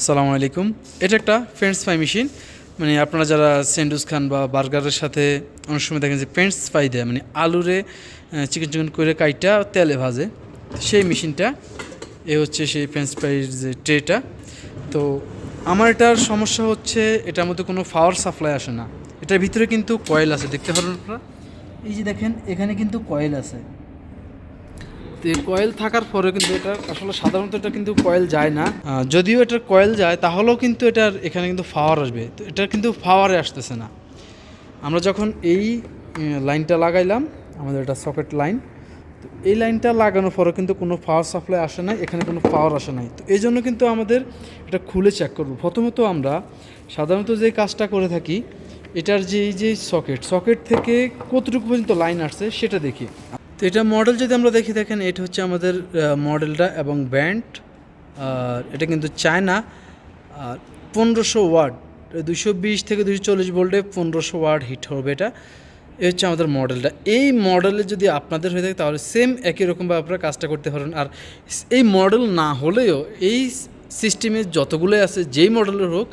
আসসালামু আলাইকুম। এটা একটা ফ্রেঞ্চ ফ্রাই মেশিন। মানে আপনারা যারা স্যান্ডউইচ খান বা বার্গারের সাথে অনেক সময় দেখেন যে ফ্রেঞ্চ ফ্রাই দেয়, মানে আলুরে চিকেন চিকেন করে কাইটা তেলে ভাজে, সেই মেশিনটা এ হচ্ছে সেই ফ্রেঞ্চ ফ্রাইয়ের যে ট্রেটা। তো আমার এটার সমস্যা হচ্ছে এটার মধ্যে কোনো পাওয়ার সাপ্লাই আসে না। এটার ভিতরে কিন্তু কয়েল আছে, দেখতে পারেন আপনারা, এই যে দেখেন এখানে কিন্তু কয়েল আছে। তো এই কয়েল থাকার পরে কিন্তু এটা আসলে সাধারণত এটা কিন্তু কয়েল যায় না, যদিও এটার কয়েল যায় তাহলেও কিন্তু এটার এখানে কিন্তু পাওয়ার আসবে, তো এটা কিন্তু পাওয়ারে আসতেছে না। আমরা যখন এই লাইনটা লাগাইলাম, আমাদের এটা সকেট লাইন, তো এই লাইনটা লাগানোর পরে কিন্তু কোনো পাওয়ার সাপ্লাই আসে নাই, এখানে কোনো পাওয়ার আসে নাই। তো এই জন্য কিন্তু আমাদের এটা খুলে চেক করবো। প্রথমত আমরা সাধারণত যে কাজটা করে থাকি, এটার যে এই যে সকেট থেকে কতটুকু পর্যন্ত লাইন আসছে সেটা দেখি। তো এটা মডেল যদি আমরা দেখি, দেখেন এটা হচ্ছে আমাদের মডেলটা এবং ব্যান্ড, আর এটা কিন্তু চায়না। আর 1500 ওয়াট, 220 থেকে 240 ভোল্টে 1500 ওয়াট হিট হবে এটা। এই হচ্ছে আমাদের মডেলটা। এই মডেলে যদি আপনাদের হয়ে থাকে তাহলে সেম একই রকমভাবে আপনারা কাজটা করতে পারেন। আর এই মডেল না হলেও এই সিস্টেমে যতগুলোই আছে, যেই মডেলের হোক,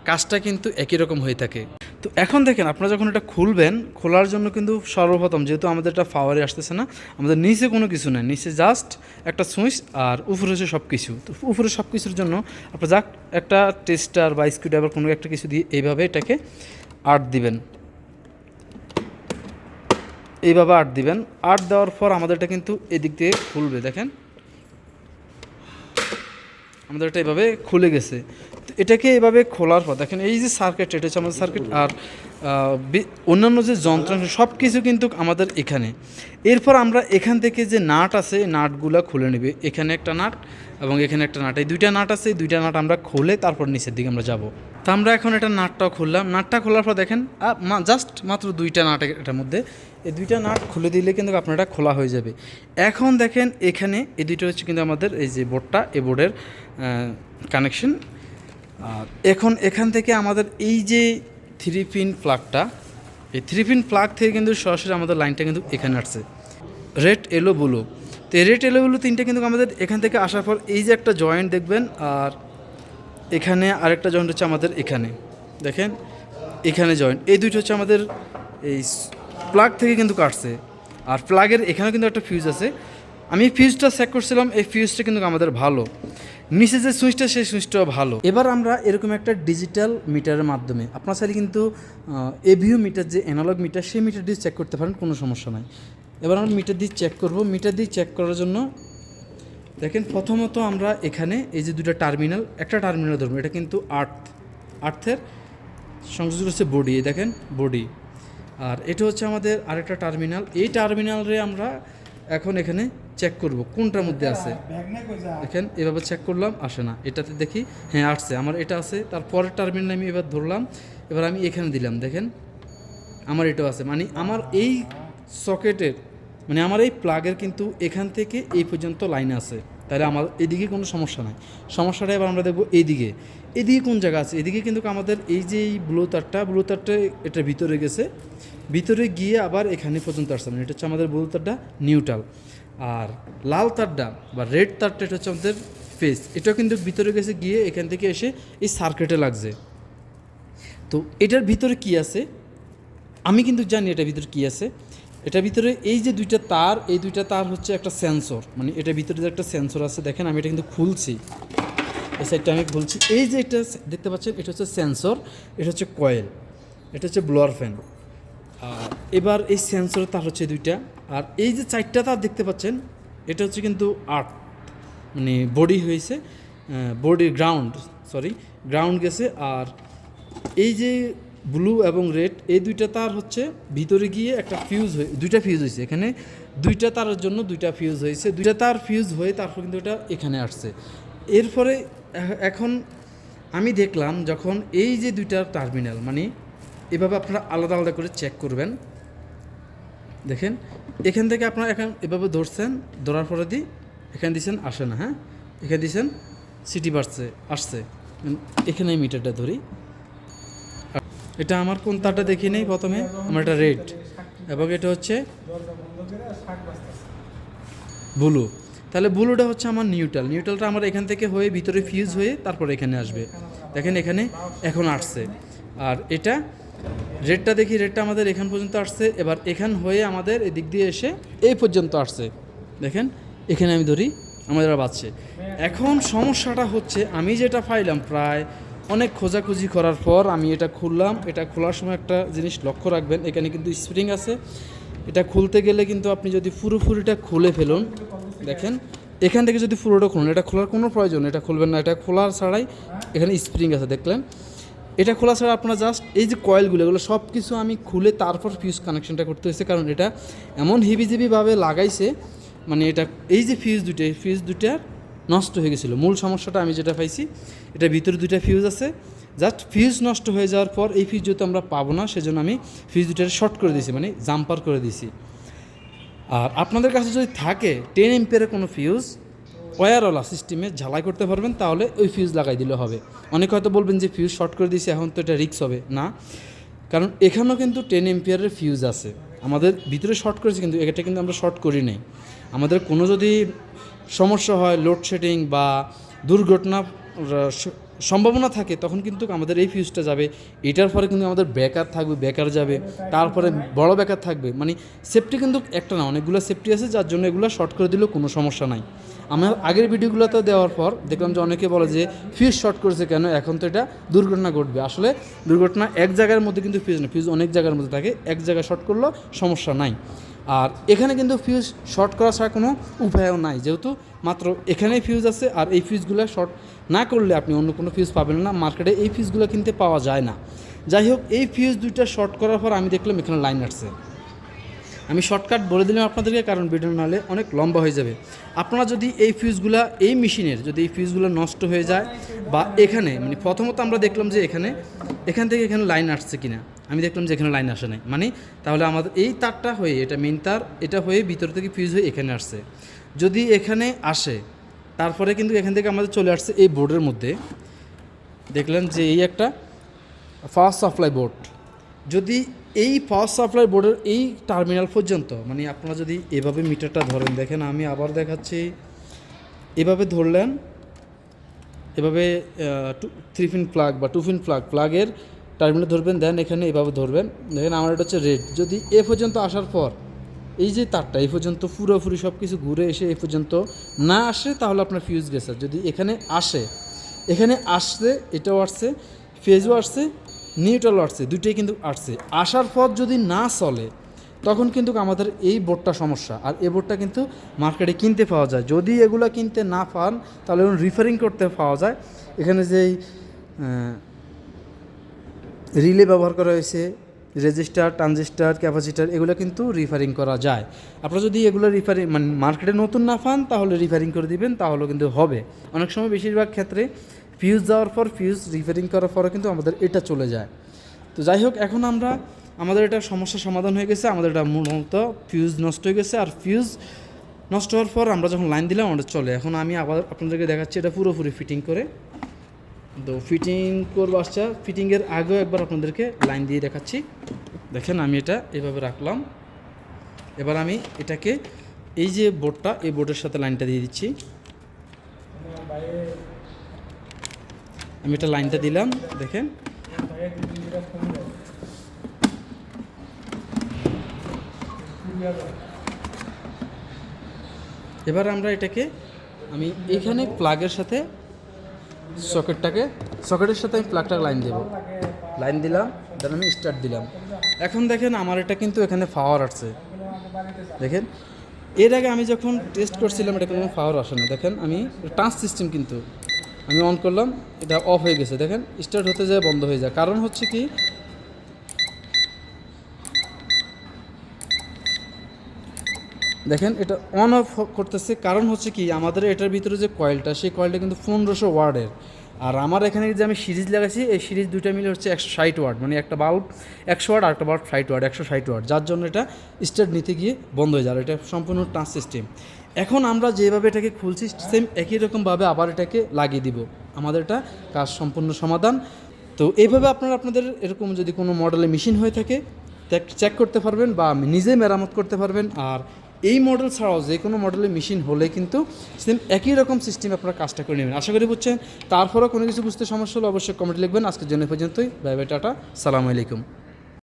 কাজটা কিন্তু একই রকম হয়ে থাকে। তো এখন দেখেন আপনারা যখন এটা খুলবেন, খোলার জন্য কিন্তু সর্বপ্রথম যেহেতু আমাদের এটা পাওয়ারে আসতেছে না, আমাদের নিচে কোনো কিছু নেই, নিচে জাস্ট একটা সুইচ আর উপরে হচ্ছে সব কিছু। তো উপরে সব কিছুর জন্য আপনার যাক একটা টেস্টার বা স্ক্রুড্রাইভার কোনো একটা কিছু দিয়ে এইভাবে এটাকে আট দিবেন, এইভাবে আট দিবেন। আট দেওয়ার পর আমাদের এটা কিন্তু এদিক দিয়ে খুলবে। দেখেন আমাদের এটা এভাবে খুলে গেছে। তো এটাকে এভাবে খোলার পর দেখেন এই যে সার্কিট, এটা হচ্ছে আমাদের সার্কিট। আর অন্যান্য যে যন্ত্রাংশ সব কিছু কিন্তু আমাদের এখানে। এরপর আমরা এখান থেকে যে নাট আছে, নাটগুলো খুলে নেবে। এখানে একটা নাট এবং এখানে একটা নাট, এই দুইটা নাট আছে, এই দুইটা নাট আমরা খুলে তারপর নিচের দিকে আমরা যাব। তো আমরা এখন এটা নাটটাও খুললাম। নাটটা খোলার পর দেখেন জাস্ট মাত্র দুইটা নাট এটার মধ্যে, এই দুইটা নাট খুলে দিলে কিন্তু আপনার এটা খোলা হয়ে যাবে। এখন দেখেন এখানে এই দুইটা হচ্ছে কিন্তু আমাদের এই যে বোর্ডটা, এই বোর্ডের কানেকশন। আর এখন এখান থেকে আমাদের এই যে 3 পিন প্লাগটা, এই 3 পিন প্লাগ থেকে কিন্তু সরাসরি আমাদের লাইনটা কিন্তু এখানে আসছে, রেড এলো ব্লু। তো এই রেড এলো ব্লু তিনটা কিন্তু আমাদের এখান থেকে আসার পর এই যে একটা জয়েন্ট দেখবেন, আর এখানে আরেকটা জয়েন্ট হচ্ছে আমাদের এখানে, দেখেন এখানে জয়েন্ট, এই দুইটা হচ্ছে আমাদের এই প্লাগ থেকে কিন্তু কাটছে। আর প্লাগের এখানেও কিন্তু একটা ফিউজ আছে। আমি ফিউজটা চেক করছিলাম, এই ফিউজটা কিন্তু আমাদের ভালো। নিচে যে সুইচটা, সেই সুইচটাও ভালো। এবার আমরা এরকম একটা ডিজিটাল মিটারের মাধ্যমে, আপনার চাইলে কিন্তু এভিও মিটার, যে অ্যানালগ মিটার, সেই মিটার দিয়ে চেক করতে পারেন, কোনো সমস্যা নাই। এবার আমরা মিটার দিয়ে চেক করব। মিটার দিয়ে চেক করার জন্য দেখেন প্রথমত আমরা এখানে এই যে দুটো টার্মিনাল, একটা টার্মিনাল ধরবো, এটা কিন্তু আর্থের সংযোগ হচ্ছে বডি, দেখেন বডি। আর এটা হচ্ছে আমাদের আরেকটা টার্মিনাল, এই টার্মিনালে আমরা এখন এখানে চেক করব কোনটার মধ্যে আছে। দেখেন এভাবে চেক করলাম, আসে না। এটাতে দেখি হ্যাঁ আসছে, আমার এটা আছে। তারপরের টার্মিনাল আমি এবার ধরলাম, এবার আমি এখানে দিলাম, দেখেন আমার এটাও আছে। মানে আমার এই সকেটের, মানে আমার এই প্লাগের কিন্তু এখান থেকে এই পর্যন্ত লাইন আছে, তাহলে আমার এদিকে কোনো সমস্যা নাই। সমস্যাটা এবার আমরা দেখবো এইদিকে, এদিকে কোন জায়গা আছে। এদিকে কিন্তু আমাদের এই যে এই ব্লু তারটা এটা ভিতরে গেছে, ভিতরে গিয়ে আবার এখানে পর্যন্ত আসছে, মানে এটা হচ্ছে আমাদের ব্লু তারটা নিউট্রাল। আর লাল তারটা বা রেড তারটা, এটা হচ্ছে আমাদের ফেস, এটাও কিন্তু ভিতরে গেছে, গিয়ে এখান থেকে এসে এই সার্কিটে লাগছে। তো এটার ভিতরে কি আছে আমি কিন্তু জানি, এটার ভিতরে কি আছে। এটার ভিতরে এই যে দুইটা তার, এই দুইটা তার হচ্ছে একটা সেন্সর, মানে এটার ভিতরে যে একটা সেন্সর আছে। দেখেন আমি এটা কিন্তু খুলছি, এই সাইডটা আমি খুলছি। এই যে এটা দেখতে পাচ্ছেন, এটা হচ্ছে সেন্সর, এটা হচ্ছে কয়েল, এটা হচ্ছে ব্লোয়ার ফ্যান। আর এবার এই সেন্সরের তার হচ্ছে দুইটা। আর এই যে চারটা তার দেখতে পাচ্ছেন, এটা হচ্ছে কিন্তু আর্ট, মানে বডি হয়েছে, বডি গ্রাউন্ড গেছে। আর এই যে ব্লু এবং রেড, এই দুইটা তার হচ্ছে ভিতরে গিয়ে একটা দুইটা ফিউজ হয়েছে। এখানে দুইটা তারের জন্য দুইটা ফিউজ হয়েছে, দুইটা তার ফিউজ হয়ে তারপর কিন্তু এটা এখানে আসছে। এরপরে এখন আমি দেখলাম, যখন এই যে দুইটা টার্মিনাল, মানে এভাবে আপনারা আলাদা আলাদা করে চেক করবেন। দেখেন এখান থেকে আপনারা এখন এভাবে ধরছেন, ধরার পরে এখানে দিয়েছেন, আসে না। হ্যাঁ এখানে দিয়েছেন, সিটি বাড়ছে, আসছে। এখানে মিটারটা ধরি, এটা আমার কোন তারটা দেখি নেই প্রথমে, আমার এটা রেড এবং এটা হচ্ছে ব্লু। তাহলে ব্লুটা হচ্ছে আমার নিউট্রাল, নিউট্রালটা আমার এখান থেকে হয়ে ভিতরে ফিউজ হয়ে তারপরে এখানে আসবে। দেখেন এখানে এখন আসছে। আর এটা রেডটা দেখি, রেডটা আমাদের এখান পর্যন্ত আসছে। এবার এখান হয়ে আমাদের এদিক দিয়ে এসে এই পর্যন্ত আসছে। দেখেন এখানে আমি ধরি আমাদের বাজছে। এখন সমস্যাটা হচ্ছে আমি যেটা পাইলাম প্রায় অনেক খোঁজাখুঁজি করার পর আমি এটা খুললাম। এটা খোলার সময় একটা জিনিস লক্ষ্য রাখবেন, এখানে কিন্তু স্প্রিং আছে। এটা খুলতে গেলে কিন্তু আপনি যদি পুরোপুরিটা খুলে ফেলুন, দেখেন এখান থেকে যদি পুরোটা খুলুন, এটা খোলার কোনো প্রয়োজন, এটা খুলবেন না। এটা খোলার ছাড়াই এখানে স্প্রিং আছে, দেখলেন। এটা খোলা ছাড়া আপনার জাস্ট এই যে কয়েলগুলো, এগুলো সব কিছু আমি খুলে তারপর ফিউজ কানেকশনটা করতে হয়েছে, কারণ এটা এমন হিবিজিবিভাবে লাগাইছে, মানে এটা এই যে ফিউজ দুইটা নষ্ট হয়ে গেছিলো। মূল সমস্যাটা আমি যেটা পাইছি, এটা ভিতরে দুইটা ফিউজ আছে, জাস্ট ফিউজ নষ্ট হয়ে যাওয়ার পর এই ফিউজ যেহেতু আমরা পাবো না, সেজন্য আমি ফিউজ দুইটা শর্ট করে দিয়েছি, মানে জাম্পার করে দিয়েছি। আর আপনাদের কাছে যদি থাকে 10 এম্পিয়ারের কোনো ফিউজ ওয়্যারওয়ালা সিস্টেমে ঝালাই করতে পারবেন, তাহলে ওই ফিউজ লাগাই দিলে হবে। অনেকে হয়তো বলবেন যে ফিউজ শর্ট করে দিয়েছি, এখন তো এটা রিস্ক হবে না, কারণ এখানেও কিন্তু 10 এম্পিয়ারের ফিউজ আছে। আমাদের ভিতরে শর্ট করেছি, কিন্তু এটা কিন্তু আমরা শর্ট করি নাই। আমাদের কোনো যদি সমস্যা হয়, লোডশেডিং বা দুর্ঘটনা সম্ভাবনা থাকে, তখন কিন্তু আমাদের এই ফিউজটা যাবে। এটার পরে কিন্তু আমাদের ব্যাকার থাকবে, ব্যাকার যাবে, তারপরে বড় ব্যাকার থাকবে। মানে সেফটি কিন্তু একটা না, অনেকগুলো সেফটি আছে, যার জন্য এগুলো শর্ট করে দিলেও কোনো সমস্যা নাই। আমার আগের ভিডিওগুলোতে দেওয়ার পর দেখলাম যে অনেকে বলে যে ফিউজ শর্ট করেছে কেন, এখন তো এটা দুর্ঘটনা ঘটবে। আসলে দুর্ঘটনা এক জায়গার মধ্যে কিন্তু ফিউজ না, ফিউজ অনেক জায়গার মধ্যে থাকে, এক জায়গায় শর্ট করলেও সমস্যা নাই। আর এখানে কিন্তু ফিউজ শর্ট করা ছাড়া কোনো উপায়ও নাই, যেহেতু মাত্র এখানেই ফিউজ আছে। আর এই ফিউজগুলো শর্ট না করলে আপনি অন্য কোনো ফিউজ পাবেন না, মার্কেটে এই ফিউজগুলো কিনতে পাওয়া যায় না। যাই হোক, এই ফিউজ দুইটা শর্ট করার পর আমি দেখলাম এখানে লাইন আসছে। আমি শর্টকাট বলে দিলাম আপনাদেরকে, কারণ ভিডিও নাহলে অনেক লম্বা হয়ে যাবে। আপনারা যদি এই ফিউজগুলো, এই মেশিনের যদি এই ফিউজগুলো নষ্ট হয়ে যায়, বা এখানে মানে প্রথমত আমরা দেখলাম যে এখান থেকে এখানে লাইন আসছে কিনা, আমি দেখলাম যে এখানে লাইন আসে নাই, মানে তাহলে আমাদের এই তারটা হয়ে, এটা মেইন তার, এটা হয়ে ভিতর থেকে ফিউজ হয়ে এখানে আসছে। যদি এখানে আসে, তারপরে কিন্তু এখান থেকে আমাদের চলে আসছে এই বোর্ডের মধ্যে, দেখলেন যে এই একটা ফাস্ট সাপ্লাই বোর্ড। যদি এই পাওয়ার সাপ্লাই বোর্ডের এই টার্মিনাল পর্যন্ত, মানে আপনারা যদি এভাবে মিটারটা ধরেন, দেখেন আমি আবার দেখাচ্ছি, এভাবে ধরলেন, এভাবে 3 পিন প্লাগ বা 2 পিন প্লাগের টার্মিনাল ধরবেন, দেন এখানে এভাবে ধরবেন। দেখেন আমার এটা হচ্ছে রেড। যদি এ পর্যন্ত আসার পর এই যে তারটা এই পর্যন্ত পুরোপুরি সব কিছু ঘুরে এসে এই পর্যন্ত না আসে, তাহলে আপনার ফিউজ গেছে। যদি এখানে আসে, এখানে আসছে, এটাও আসছে, ফেজও আসছে, নিউট্রাল আসছে, দুইটাই কিন্তু আসছে। আসার পর যদি না চলে, তখন কিন্তু আমাদের এই বোর্ডটা সমস্যা। আর এই বোর্ডটা কিন্তু মার্কেটে কিনতে পাওয়া যায়। যদি এগুলো কিনতে না পান, তাহলে রিফারিং করতে পাওয়া যায়। এখানে যেই রিলে ব্যবহার করা হয়েছে, রেজিস্টার, ট্রানজিস্টার, ক্যাপাসিটার, এগুলো কিন্তু রিফারিং করা যায়। আপনারা যদি এগুলো রিফারিং মানে মার্কেটে নতুন না পান, তাহলে রিফারিং করে দিবেন, তাহলে কিন্তু হবে। অনেক সময় বেশিরভাগ ক্ষেত্রে ফিউজ যাওয়ার পর, ফিউজ রিফারিং করার পরে কিন্তু আমাদের এটা চলে যায়। তো যাই হোক, এখন আমাদের এটা সমস্যার সমাধান হয়ে গেছে। আমাদের এটা মূলত ফিউজ নষ্ট হয়ে গেছে। আর ফিউজ নষ্ট হওয়ার পর আমরা যখন লাইন দিলাম, আমাদের চলে। এখন আমি আবার আপনাদেরকে দেখাচ্ছি এটা পুরোপুরি ফিটিং করে। তো ফিটিং করবো, আসছে ফিটিংয়ের আগেও একবার আপনাদেরকে লাইন দিয়ে দেখাচ্ছি। দেখেন আমি এটা এভাবে রাখলাম। এবার আমি এটাকে এই যে বোর্ডটা, এই বোর্ডের সাথে লাইনটা দিয়ে দিচ্ছি। আমি এটা লাইনটা দিলাম, দেখেন এবার আমরা এটাকে আমি এখানে প্লাগের সাথে সকেটের সাথে আমি প্লাগটাকে লাইন দেব। লাইন দিলাম, দেন আমি স্টার্ট দিলাম। এখন দেখেন আমার এটা কিন্তু এখানে পাওয়ার আসছে। দেখেন এর আগে আমি যখন টেস্ট করছিলাম, এটা কোনো পাওয়ার আসে না। দেখেন আমি টাচ সিস্টেম, কিন্তু আমি অন করলাম, এটা অফ হয়ে গেছে। দেখেন স্টার্ট হতে যায়, বন্ধ হয়ে যায়। কারণ হচ্ছে কি, দেখেন এটা অন অফ করতেছে। কারণ হচ্ছে কি, আমাদের এটার ভিতরে যে কয়েলটা, সেই কয়েলটা কিন্তু 1500 ওয়াটের। আর আমার এখানে যে আমি সিরিজ লাগাইছি, এই সিরিজ দুইটা মিলে হচ্ছে 160 ওয়াট, মানে একটা বাল্ব 100 ওয়াট আর একটা বাল্ব 60 ওয়াট, 160 ওয়াট, যার জন্য এটা স্টার্ট নিতে গিয়ে বন্ধ হয়ে যায়। এটা সম্পূর্ণ টাচ সিস্টেম। এখন আমরা যেভাবে এটাকে খুলছি, সেম একই রকমভাবে আবার এটাকে লাগিয়ে দিব। আমাদের এটা কাজ সম্পূর্ণ সমাধান। তো এইভাবে আপনারা আপনাদের এরকম যদি কোনো মডেলের মেশিন হয়ে থাকে, চেক করতে পারবেন বা নিজে মেরামত করতে পারবেন। আর এই মডেল ছাড়াও যে কোনো মডেলের মেশিন হলে কিন্তু সেম একই রকম সিস্টেমে আপনারা কাজটা করে নেবেন। আশা করি বুঝছেন। তারপরেও কোনো কিছু বুঝতে সমস্যা হলে অবশ্যই কমেন্ট লিখবেন। আজকের জন্য পর্যন্তই। বাই বাই, টাটা, সালামু আলাইকুম।